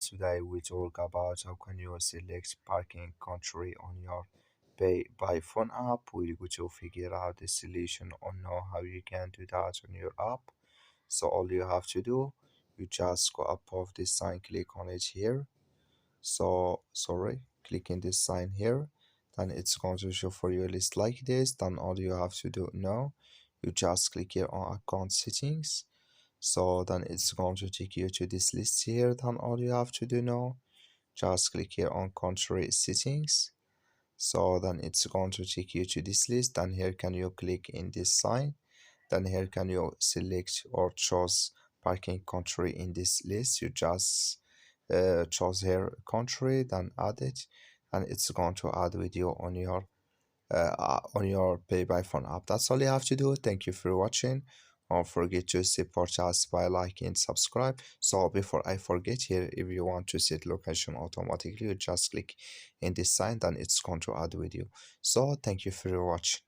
Today we talk about how can you select parking country on your Pay by Phone app. We're going to figure out the solution or know how you can do that on your app. So all you have to do, you just go above this sign, click on it here. So sorry, click in this sign here. Then it's going to show for you a list like this. Then all you have to do now, you just click here on account settings. So then it's going to take you to this list here. Then all you have to do now, just click here on country settings. So then it's going to take you to this list. Then here can you click in this sign. Then here can you select or choose parking country in this list. You just choose here country, then add it, and it's going to add video on your Pay by Phone app. That's all you have to do. Thank you for watching. Don't forget to support us by liking and subscribe. So before I forget here, if you want to set location automatically, you just click in this sign, then it's going to add video. So thank you for watching.